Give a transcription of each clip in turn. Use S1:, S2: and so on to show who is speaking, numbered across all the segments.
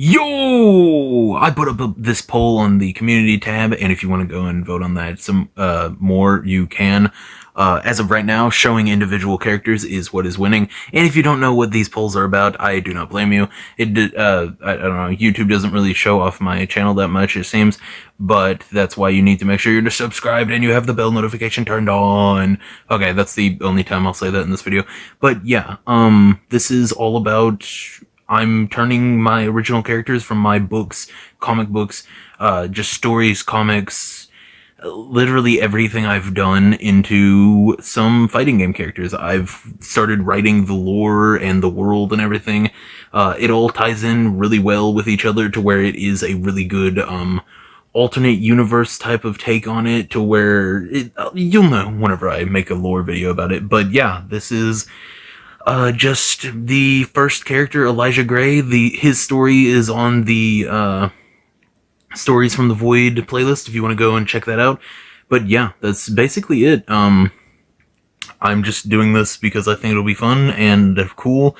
S1: Yo! I put up this poll on the community tab, and if you want to go and vote on that some more, you can. As of right now, showing individual characters is what is winning. And if you don't know what these polls are about, I do not blame you. I don't know, YouTube doesn't really show off my channel that much, it seems, but that's why you need to make sure you're subscribed and you have the bell notification turned on. Okay, that's the only time I'll say that in this video. But yeah, this is all about... I'm turning my original characters from my books, comic books, just stories, comics, literally everything I've done into some fighting game characters. I've started writing the lore and the world and everything. It all ties in really well with each other to where it is a really good, alternate universe type of take on it, to where you'll know whenever I make a lore video about it. But yeah, this is... just the first character, Elijah Gray. His story is on the, Stories from the Void playlist, if you want to go and check that out. But yeah, that's basically it. I'm just doing this because I think it'll be fun and cool,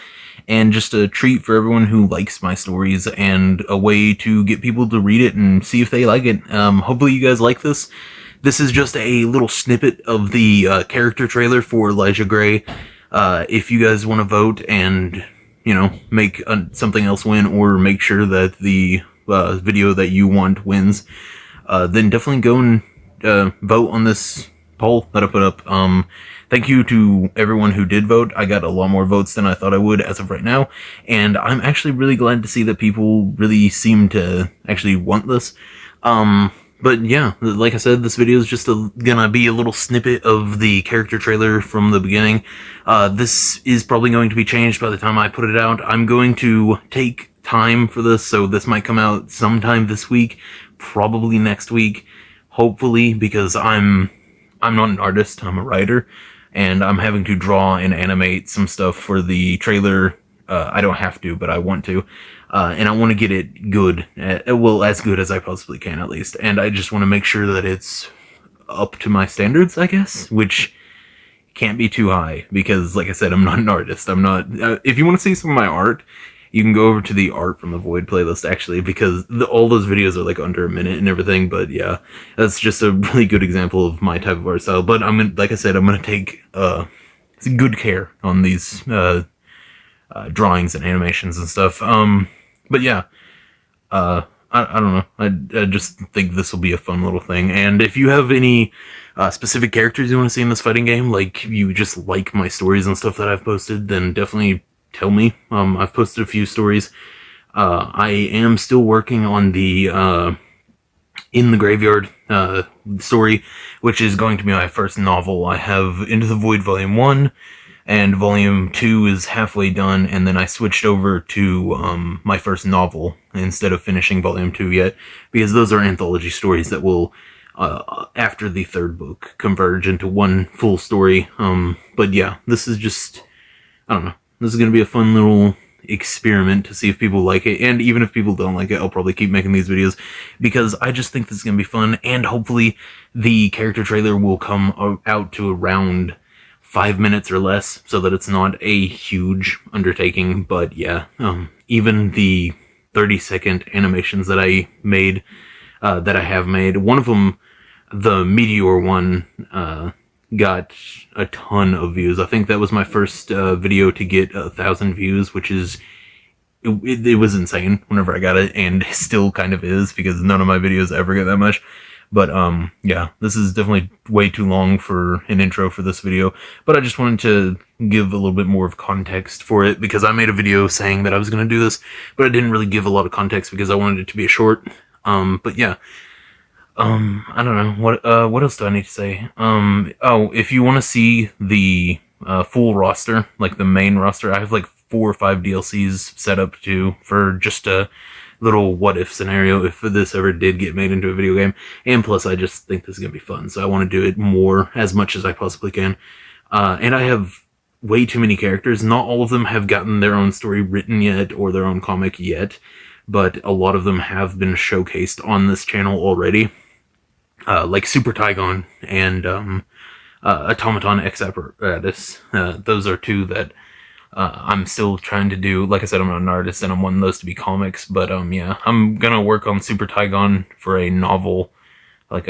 S1: and just a treat for everyone who likes my stories, and a way to get people to read it and see if they like it. Hopefully you guys like this. This is just a little snippet of the, character trailer for Elijah Gray. If you guys want to vote and, you know, make something else win, or make sure that the video that you want wins, then definitely go and vote on this poll that I put up. Thank you to everyone who did vote. I got a lot more votes than I thought I would as of right now, and I'm actually really glad to see that people really seem to actually want this. But yeah, like I said, this video is just gonna be a little snippet of the character trailer from the beginning. This is probably going to be changed by the time I put it out. I'm going to take time for this, so this might come out sometime this week, probably next week, hopefully, because I'm not an artist, I'm a writer, and I'm having to draw and animate some stuff for the trailer. I don't have to, but I want to. And I want to get it good, well, as good as I possibly can, at least. And I just want to make sure that it's up to my standards, I guess, which can't be too high, because, like I said, I'm not an artist. I'm not, if you want to see some of my art, you can go over to the Art from the Void playlist, actually, because all those videos are, like, under a minute and everything. But yeah, that's just a really good example of my type of art style. But I'm gonna, like I said, I'm gonna take, good care on these, drawings and animations and stuff. But yeah, I don't know. I just think this will be a fun little thing. And if you have any specific characters you want to see in this fighting game, like you just like my stories and stuff that I've posted, then definitely tell me. I've posted a few stories. I am still working on the In the Graveyard story, which is going to be my first novel. I have Into the Void Volume 1, and Volume 2 is halfway done, and then I switched over to my first novel instead of finishing Volume 2 yet, because those are anthology stories that will, after the third book, converge into one full story. But yeah, this is just, I don't know, this is going to be a fun little experiment to see if people like it, and even if people don't like it, I'll probably keep making these videos, because I just think this is going to be fun, and hopefully the character trailer will come out to around 5 minutes or less, so that it's not a huge undertaking. But yeah, even the 30-second animations that I made, that I have made, one of them, the Meteor one, got a ton of views. I think that was my first video to get 1,000 views, which is, it was insane whenever I got it, and it still kind of is, because none of my videos ever get that much. But, yeah, this is definitely way too long for an intro for this video, but I just wanted to give a little bit more of context for it, because I made a video saying that I was going to do this, but I didn't really give a lot of context because I wanted it to be a short. But yeah, I don't know, what else do I need to say? Oh, if you want to see the, full roster, like the main roster, I have like 4 or 5 DLCs set up for just a little what-if scenario if this ever did get made into a video game. And plus, I just think this is going to be fun, so I want to do it more, as much as I possibly can. And I have way too many characters. Not all of them have gotten their own story written yet, or their own comic yet, but a lot of them have been showcased on this channel already. Like Super Tygon and Automaton X Apparatus. Those are 2 that I'm still trying to do, like I said, I'm not an artist and I'm wanting those to be comics, but yeah, I'm gonna work on Super Tygon for a novel, like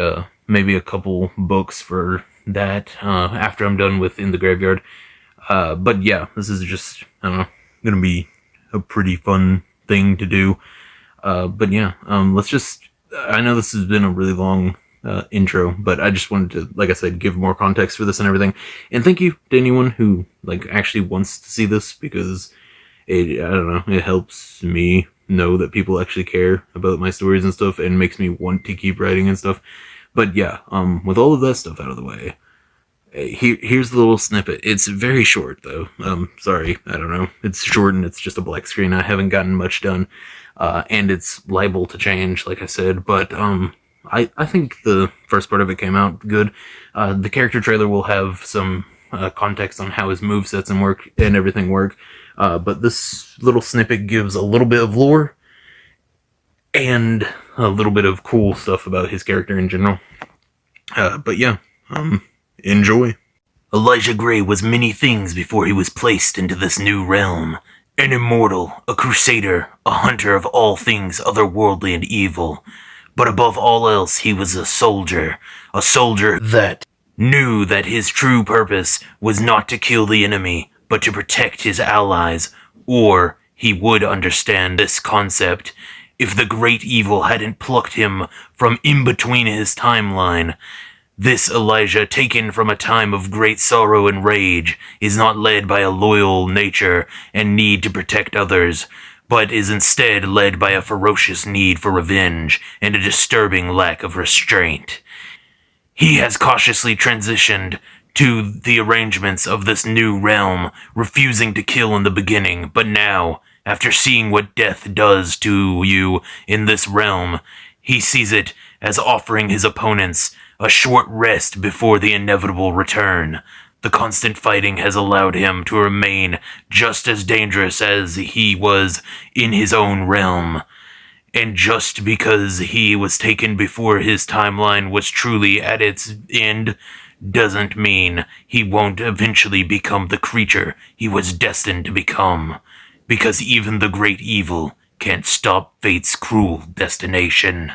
S1: maybe a couple books for that after I'm done with In the Graveyard. But yeah, this is just, I don't know, gonna be a pretty fun thing to do. But yeah, let's just, I know this has been a really long intro, but I just wanted to, like I said, give more context for this and everything. And thank you to anyone who, like, actually wants to see this, because I don't know, it helps me know that people actually care about my stories and stuff, and makes me want to keep writing and stuff. But yeah, with all of that stuff out of the way, here's the little snippet. It's very short, though. Sorry, I don't know. It's short and it's just a black screen. I haven't gotten much done. And it's liable to change, like I said, but, I think the first part of it came out good. The character trailer will have some, context on how his movesets and everything work. But this little snippet gives a little bit of lore and a little bit of cool stuff about his character in general. But yeah, enjoy. Elijah Gray was many things before he was placed into this new realm. An immortal, a crusader, a hunter of all things otherworldly and evil. But above all else, he was a soldier that knew that his true purpose was not to kill the enemy, but to protect his allies, or he would understand this concept if the great evil hadn't plucked him from in between his timeline. This Elijah, taken from a time of great sorrow and rage, is not led by a loyal nature and need to protect others, but is instead led by a ferocious need for revenge and a disturbing lack of restraint. He has cautiously transitioned to the arrangements of this new realm, refusing to kill in the beginning, but now, after seeing what death does to you in this realm, he sees it as offering his opponents a short rest before the inevitable return. The constant fighting has allowed him to remain just as dangerous as he was in his own realm. And just because he was taken before his timeline was truly at its end, doesn't mean he won't eventually become the creature he was destined to become. Because even the great evil can't stop fate's cruel destination.